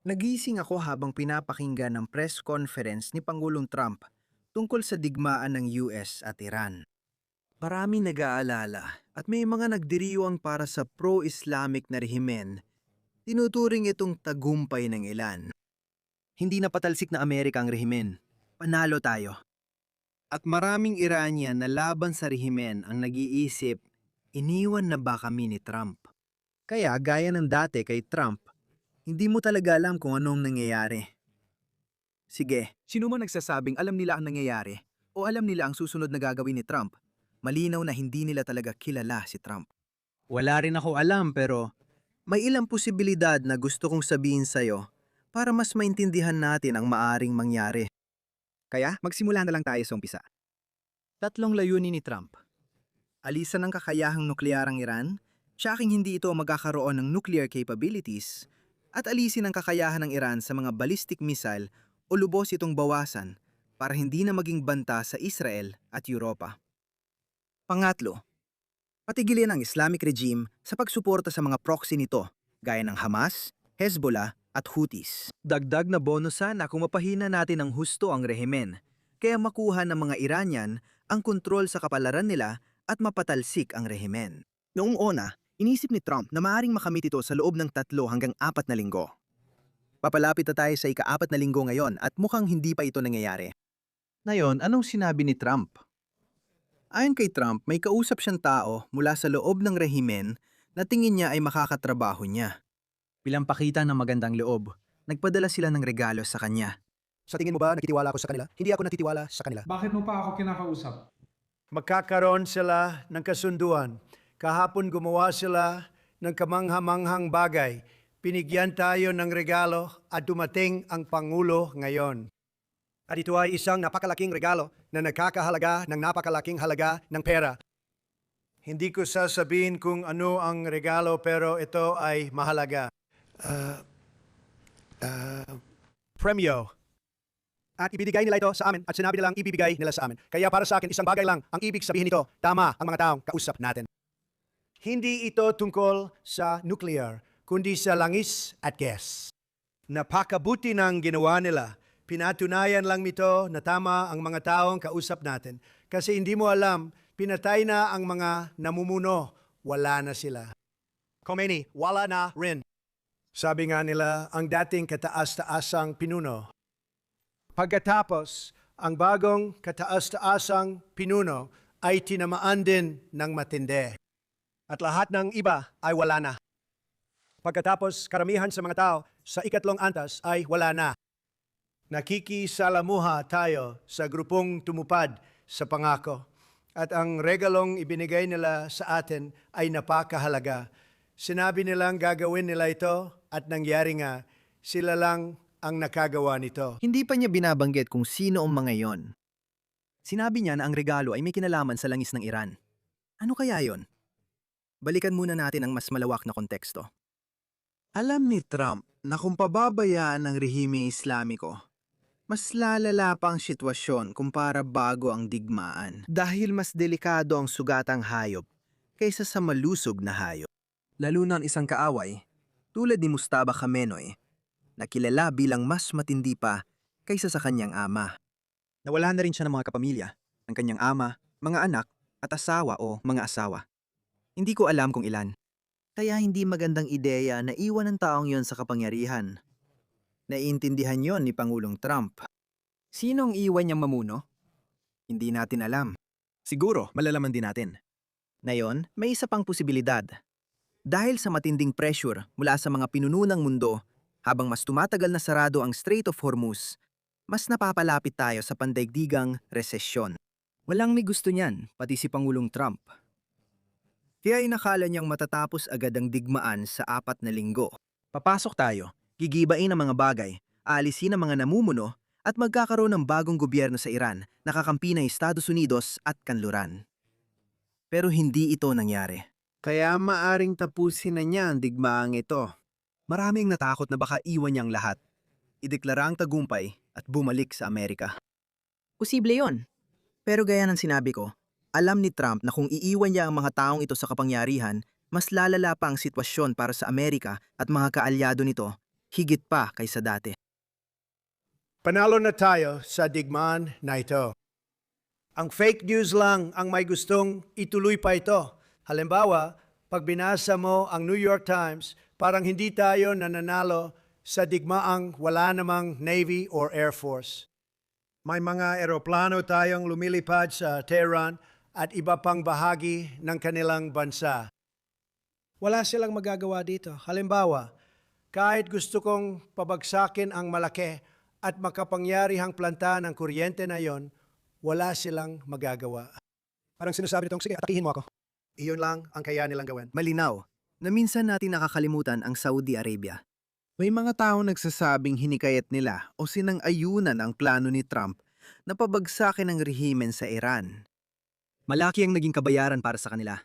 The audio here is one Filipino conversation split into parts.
Nagising ako habang pinapakinggan ng press conference ni Pangulong Trump tungkol sa digmaan ng US at Iran. Maraming nag-aalala at may mga nagdiriwang para sa pro-Islamic na rehimen. Tinuturing itong tagumpay ng ilan. Hindi na patalsik na Amerika ang rehimen. Panalo tayo. At maraming Iranian na laban sa rehimen ang nag-iisip, iniwan na ba kami ni Trump? Kaya gaya ng dati kay Trump, hindi mo talaga alam kung anong nangyayari. Sige, sino man nagsasabing alam nila ang nangyayari o alam nila ang susunod na gagawin ni Trump, malinaw na hindi nila talaga kilala si Trump. Wala rin ako alam pero may ilang posibilidad na gusto kong sabihin sa'yo para mas maintindihan natin ang maaring mangyari. Kaya magsimula na lang tayo sa umpisa. Tatlong layunin ni Trump. Alisan ng kakayahang nuklearang Iran, tsaking hindi ito magkakaroon ng nuclear capabilities, at alisin ang kakayahan ng Iran sa mga ballistic missile o lubos itong bawasan para hindi na maging banta sa Israel at Europa. Pangatlo, patigilin ang Islamic regime sa pagsuporta sa mga proxy nito gaya ng Hamas, Hezbollah at Houthis. Dagdag na bonusan na kung mapahina natin ng husto ang rehimen, kaya makuha ng mga Iranian ang kontrol sa kapalaran nila at mapatalsik ang rehimen. Noong una, inisip ni Trump na maaaring makamit ito sa loob ng 3 hanggang 4 na linggo. Papalapit na tayo sa ika-4 na linggo ngayon at mukhang hindi pa ito nangyayari. Ngayon, anong sinabi ni Trump? Ayon kay Trump, may kausap siyang tao mula sa loob ng rehimen na tingin niya ay makakatrabaho niya. Bilang pakita ng magandang loob, nagpadala sila ng regalo sa kanya. Sa tingin mo ba nakitiwala ako sa kanila? Hindi ako natitiwala sa kanila. Bakit mo pa ako kinakausap? Magkakaroon sila ng kasunduan. Kahapon gumawa sila ng kamanghamanghang bagay. Pinigyan tayo ng regalo at dumating ang Pangulo ngayon. At ito ay isang napakalaking regalo na nagkakahalaga ng napakalaking halaga ng pera. Hindi ko sasabihin kung ano ang regalo pero ito ay mahalaga. Premyo. At ibibigay nila ito sa amin at sinabi nilang ibibigay nila sa amin. Kaya para sa akin, isang bagay lang ang ibig sabihin nito. Tama ang mga taong kausap natin. Hindi ito tungkol sa nuclear, kundi sa langis at gas. Napakabuti ng ginawa nila. Pinatunayan lang nito na tama ang mga taong kausap natin. Kasi hindi mo alam, pinatay na ang mga namumuno. Wala na sila. Khomeini, wala na rin. Sabi nga nila, ang dating kataas-taasang pinuno. Pagkatapos, ang bagong kataas-taasang pinuno ay tinamaan din ng matindi. At lahat ng iba ay wala na. Pagkatapos, karamihan sa mga tao sa ikatlong antas ay wala na. Nakikisalamuha tayo sa grupong tumupad sa pangako. At ang regalong ibinigay nila sa atin ay napakahalaga. Sinabi nilang gagawin nila ito at nangyari nga, sila lang ang nakagawa nito. Hindi pa niya binabanggit kung sino ang mga yon. Sinabi niya na ang regalo ay may kinalaman sa langis ng Iran. Ano kaya yon? Balikan muna natin ang mas malawak na konteksto. Alam ni Trump na kung pababayaan ng rehime Islamiko, mas lalala pa ang sitwasyon kumpara bago ang digmaan. Dahil mas delikado ang sugatang hayop kaysa sa malusog na hayop. Lalo na ang isang kaaway, tulad ni Mustafa Khamenei, na kilala bilang mas matindi pa kaysa sa kanyang ama. Nawala na rin siya ng mga kapamilya, ang kanyang ama, mga anak, at asawa o mga asawa. Hindi ko alam kung ilan. Kaya hindi magandang ideya na iwan ang taong yon sa kapangyarihan. Naiintindihan yon ni Pangulong Trump. Sinong iwan niyang mamuno? Hindi natin alam. Siguro, malalaman din natin. Ngayon, may isa pang posibilidad. Dahil sa matinding pressure mula sa mga pinuno ng mundo, habang mas tumatagal na sarado ang Strait of Hormuz, mas napapalapit tayo sa pandaigdigang resesyon. Walang may gusto niyan, pati si Pangulong Trump. Kaya inakala niyang matatapos agad ang digmaan sa 4 na linggo. Papasok tayo, gigibain ang mga bagay, aalisin ang mga namumuno, at magkakaroon ng bagong gobyerno sa Iran na kakampi ng Estados Unidos at kanluran. Pero hindi ito nangyari. Kaya maaring tapusin na niya ang digmaang ito. Maraming natakot na baka iwan niyang lahat, ideklara ang tagumpay at bumalik sa Amerika. Posible yon. Pero gaya ng sinabi ko, alam ni Trump na kung iiwan niya ang mga taong ito sa kapangyarihan, mas lalala pa ang sitwasyon para sa Amerika at mga kaalyado nito higit pa kaysa dati. Panalo na tayo sa digmaan na ito. Ang fake news lang ang may gustong ituloy pa ito. Halimbawa, pag binasa mo ang New York Times, parang hindi tayo nananalo sa digmaang wala namang Navy or Air Force. May mga eroplano tayong lumilipad sa Tehran at iba pang bahagi ng kanilang bansa. Wala silang magagawa dito. Halimbawa, kahit gusto kong pabagsakin ang malaki at makapangyarihang planta ng kuryente na yon, wala silang magagawa. Parang sinasabi nitong, sige, atakihin mo ako. Iyon lang ang kaya nilang gawin. Malinaw na minsan natin nakakalimutan ang Saudi Arabia. May mga tao nagsasabing hinikayat nila o sinang-ayunan ang plano ni Trump na pabagsakin ang rehimen sa Iran. Malaki ang naging kabayaran para sa kanila.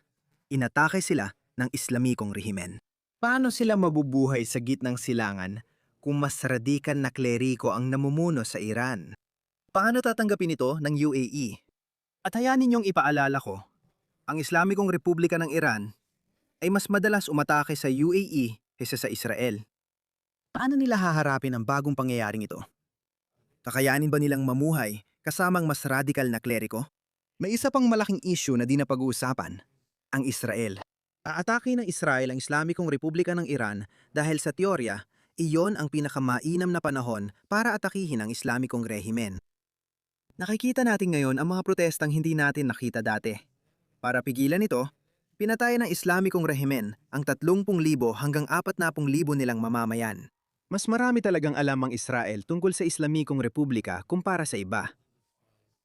Inatake sila ng Islamikong rehimen. Paano sila mabubuhay sa gitnang silangan kung mas radikal na kleriko ang namumuno sa Iran? Paano tatanggapin ito ng UAE? At hayaan ninyong ipaalala ko, ang Islamikong Republika ng Iran ay mas madalas umatake sa UAE kaysa sa Israel. Paano nila haharapin ang bagong pangyayaring ito? Kakayanin ba nilang mamuhay kasamang mas radikal na kleriko? May isa pang malaking issue na di na pag-uusapan, ang Israel. Aatake ng Israel ang Islamikong Republika ng Iran dahil sa teorya, iyon ang pinakamainam na panahon para atakihin ang Islamikong rehimen. Nakikita natin ngayon ang mga protestang hindi natin nakita dati. Para pigilan ito, pinatay ng Islamikong rehimen ang 30,000 hanggang 40,000 nilang mamamayan. Mas marami talagang alam ang Israel tungkol sa Islamikong Republika kumpara sa iba.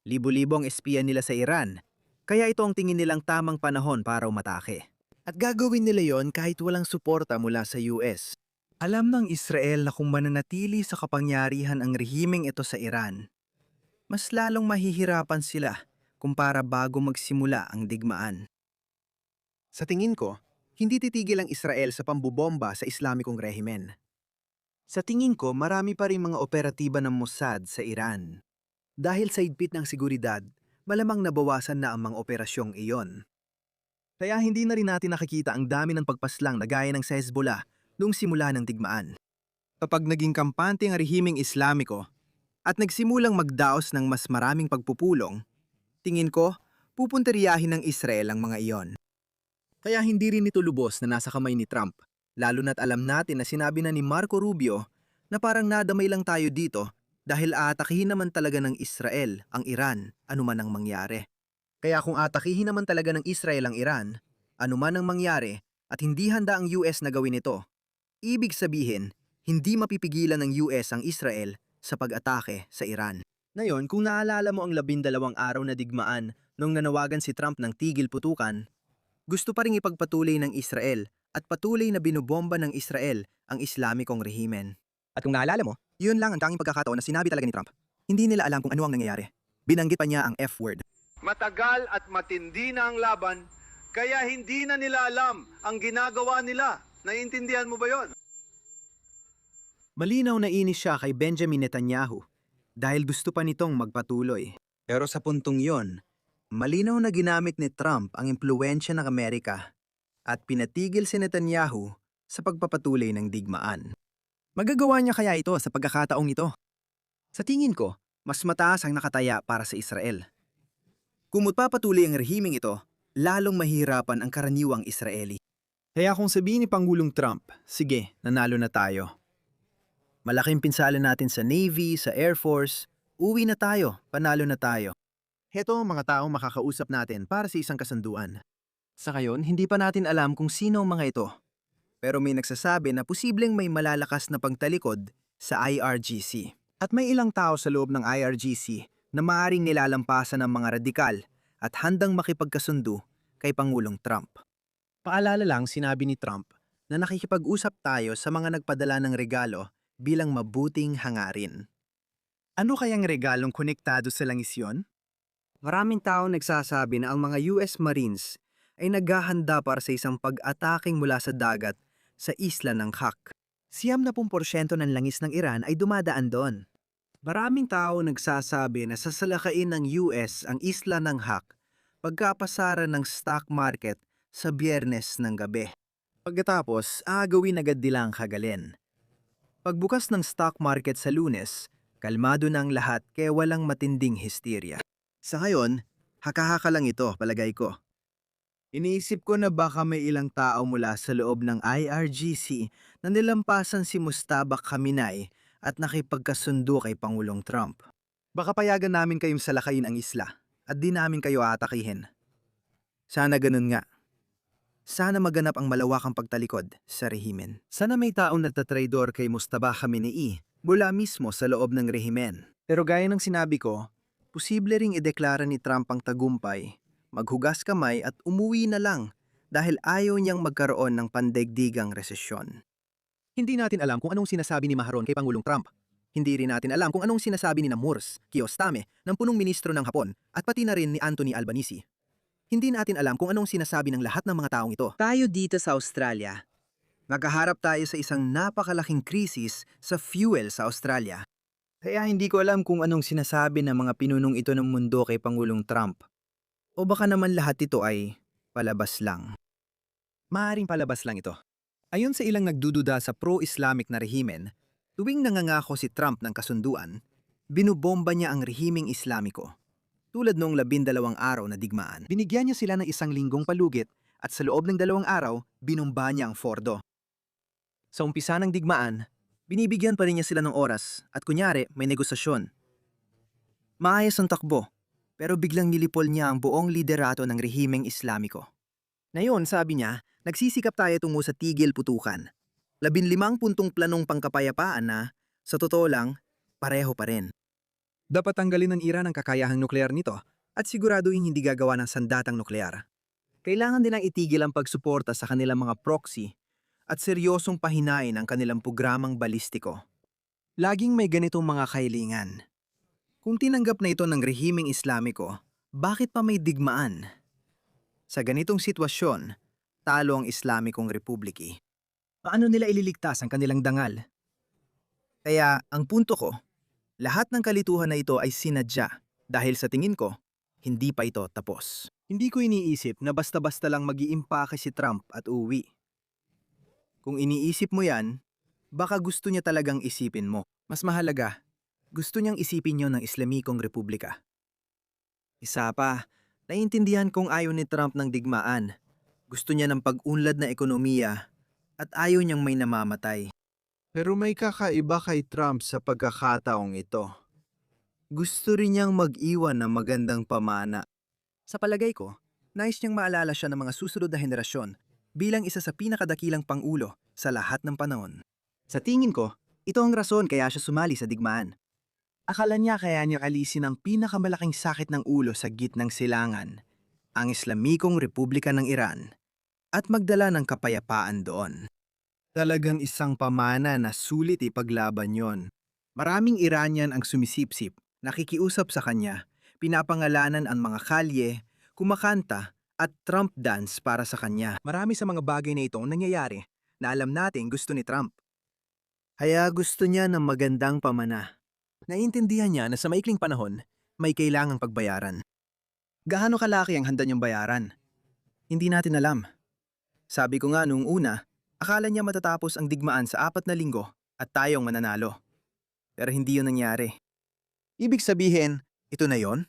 Libo-libo ang espiya nila sa Iran, kaya ito ang tingin nilang tamang panahon para umatake. At gagawin nila yon kahit walang suporta mula sa US. Alam ng Israel na kung mananatili sa kapangyarihan ang rehimeng ito sa Iran, mas lalong mahihirapan sila kumpara bago magsimula ang digmaan. Sa tingin ko, hindi titigil ang Israel sa pambubomba sa Islamikong rehimen. Sa tingin ko, marami pa rin mga operatiba ng Mossad sa Iran. Dahil sa higpit ng seguridad, malamang nabawasan na ang mga operasyong iyon. Kaya hindi na rin natin nakikita ang dami ng pagpaslang na gaya ng sa Hezbollah noong simula ng digmaan. Kapag naging kampante ang rehimeng Islamiko at nagsimulang magdaos ng mas maraming pagpupulong, tingin ko, pupunteriyahin ng Israel ang mga iyon. Kaya hindi rin ito lubos na nasa kamay ni Trump, lalo na't alam natin na sinabi na ni Marco Rubio na parang nadamay lang tayo dito dahil aatakihin naman talaga ng Israel ang Iran anuman ang mangyari. Kaya kung atakihin naman talaga ng Israel ang Iran, anuman ang mangyari at hindi handa ang US na gawin ito, ibig sabihin, hindi mapipigilan ng US ang Israel sa pag-atake sa Iran. Ngayon, kung naalala mo ang 12 araw na digmaan nung nanawagan si Trump ng tigil putukan, gusto pa ring ipagpatuloy ng Israel at patuloy na binobomba ng Israel ang Islamikong rehimen. At kung naalala mo, yun lang ang tanging pagkakataon na sinabi talaga ni Trump. Hindi nila alam kung ano ang nangyayari. Binanggit pa niya ang F-word. Matagal at matindi na ang laban, kaya hindi na nila alam ang ginagawa nila. Naiintindihan mo ba yon? Malinaw na inis siya kay Benjamin Netanyahu dahil gusto pa nitong magpatuloy. Pero sa puntong yon, malinaw na ginamit ni Trump ang impluwensya ng Amerika at pinatigil si Netanyahu sa pagpapatuloy ng digmaan. Magagawa niya kaya ito sa pagkakataong ito? Sa tingin ko, mas mataas ang nakataya para sa Israel. Kung magpapatuloy ang rehimeng ito, lalong mahihirapan ang karaniwang Israeli. Kaya kung sabihin ni Pangulong Trump, sige, nanalo na tayo. Malaking pinsala natin sa Navy, sa Air Force, uwi na tayo, panalo na tayo. Heto ang mga taong makakausap natin para sa isang kasunduan. Sa ngayon, hindi pa natin alam kung sino ang mga ito. Pero may nagsasabi na posibleng may malalakas na pagtalikod sa IRGC. At may ilang tao sa loob ng IRGC na maaaring nilalampasan ng mga radikal at handang makipagkasundo kay Pangulong Trump. Paalala lang, sinabi ni Trump na nakikipag-usap tayo sa mga nagpadala ng regalo bilang mabuting hangarin. Ano kayang regalong konektado sa langis yun? Maraming tao nagsasabi na ang mga US Marines ay naghahanda para sa isang pag-ataking mula sa dagat sa isla ng Hak. 70% ng langis ng Iran ay dumadaan doon. Maraming tao nagsasabi na sasalakain ng US ang isla ng Hak pagkapasara ng stock market sa Biyernes ng gabi. Pagkatapos, aagawin agad nila ang Hagalin. Pagbukas ng stock market sa Lunes, kalmado na ang lahat kaya walang matinding hysteria. Sa ngayon, haka-haka lang ito, palagay ko. Iniisip ko na baka may ilang tao mula sa loob ng IRGC na nilampasan si Mustabak Khamenei at nakipagkasundo kay Pangulong Trump. Baka payagan namin kayong salakayin ang isla at di namin kayo aatakihin. Sana ganun nga. Sana maganap ang malawakang pagtalikod sa rehimen. Sana may taong nagtatraidor kay Mustabak Khamenei mula mismo sa loob ng rehimen. Pero gaya ng sinabi ko, posible ring ideklara ni Trump ang tagumpay, maghugas kamay at umuwi na lang dahil ayaw niyang magkaroon ng pandaigdigang resesyon. Hindi natin alam kung anong sinasabi ni Maharon kay Pangulong Trump. Hindi rin natin alam kung anong sinasabi ni Murs, Kiyostame, ng punong ministro ng Hapon at pati na rin ni Anthony Albanese. Hindi natin alam kung anong sinasabi ng lahat ng mga taong ito. Tayo dito sa Australia, maghaharap tayo sa isang napakalaking krisis sa fuel sa Australia. Kaya hindi ko alam kung anong sinasabi ng mga pinunong ito ng mundo kay Pangulong Trump. O baka naman lahat ito ay palabas lang. Maaaring palabas lang ito. Ayon sa ilang nagdududa sa pro-Islamic na rehimen, tuwing nangangako si Trump ng kasunduan, binubomba niya ang rehimeng Islamiko. Tulad noong 12 araw na digmaan, binigyan niya sila ng 1 linggong palugit at sa loob ng 2 araw, binumba niya ang Fordo. Sa umpisa ng digmaan, binibigyan pa rin niya sila ng oras at kunyari may negosasyon. Maayos ang takbo, pero biglang nilipol niya ang buong liderato ng rehimeng Islamiko. Ngayon, sabi niya, nagsisikap tayo tungo sa tigil putukan. 15 puntong planong pangkapayapaan na, sa totoo lang, pareho pa rin. Dapat tanggalin ng Iran ang kakayahang nuklear nito at siguraduhin hindi gagawa ng sandatang nuklear. Kailangan nilang itigil ang pagsuporta sa kanilang mga proxy at seryosong pahinain ang kanilang programang balistiko. Laging may ganitong mga kahilingan. Kung tinanggap na ito ng rehimeng Islamiko, bakit pa may digmaan? Sa ganitong sitwasyon, talo ang Islamikong Republiki. Paano nila ililigtas ang kanilang dangal? Kaya ang punto ko, lahat ng kalituhan na ito ay sinadya dahil sa tingin ko, hindi pa ito tapos. Hindi ko iniisip na basta-basta lang mag-iimpake si Trump at uwi. Kung iniisip mo yan, baka gusto niya talagang isipin mo. Mas mahalaga, gusto niyang isipin niyo ng Islamikong Republika. Isa pa, naiintindihan kong ayaw ni Trump ng digmaan. Gusto niya ng pag-unlad na ekonomiya at ayaw niyang may namamatay. Pero may kakaiba kay Trump sa pagkakataong ito. Gusto rin niyang mag-iwan ng magandang pamana. Sa palagay ko, nais niyang maalala siya ng mga susunod na henerasyon bilang isa sa pinakadakilang pangulo sa lahat ng panahon. Sa tingin ko, ito ang rason kaya siya sumali sa digmaan. Akala niya kaya niya alisin ang pinakamalaking sakit ng ulo sa gitnang silangan, ang Islamikong Republika ng Iran, at magdala ng kapayapaan doon. Talagang isang pamana na sulit ipaglaban yon. Maraming Iranian ang sumisipsip, nakikiusap sa kanya, pinapangalanan ang mga kalye, kumakanta at Trump dance para sa kanya. Marami sa mga bagay na itong nangyayari na alam nating gusto ni Trump. Kaya gusto niya ng magandang pamana. Naiintindihan niya na sa maikling panahon, may kailangang pagbayaran. Gaano kalaki ang handa niyang bayaran? Hindi natin alam. Sabi ko nga noong una, akala niya matatapos ang digmaan sa 4 na linggo at tayong mananalo. Pero hindi yun nangyari. Ibig sabihin, ito na yon?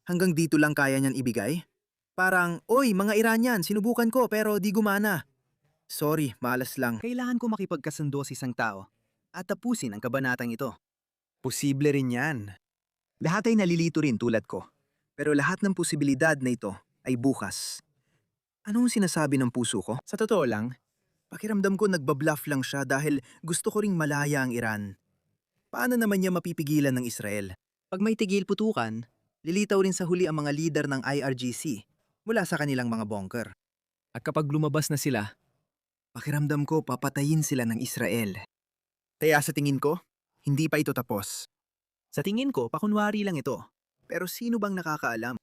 Hanggang dito lang kaya niyan ibigay? Parang, oy mga Iranian, sinubukan ko pero di gumana. Sorry, malas lang. Kailangan ko makipagkasundo sa isang tao at tapusin ang kabanatang ito. Posible rin yan. Lahat ay nalilito rin tulad ko. Pero lahat ng posibilidad na ito ay bukas. Anong sinasabi ng puso ko? Sa totoo lang, pakiramdam ko nagbabluff lang siya dahil gusto ko ring malaya ang Iran. Paano naman niya mapipigilan ng Israel? Pag may tigil putukan, lilitaw rin sa huli ang mga lider ng IRGC mula sa kanilang mga bunker. At kapag lumabas na sila, pakiramdam ko papatayin sila ng Israel. Kaya sa tingin ko, hindi pa ito tapos. Sa tingin ko, pakunwari lang ito. Pero sino bang nakakaalam?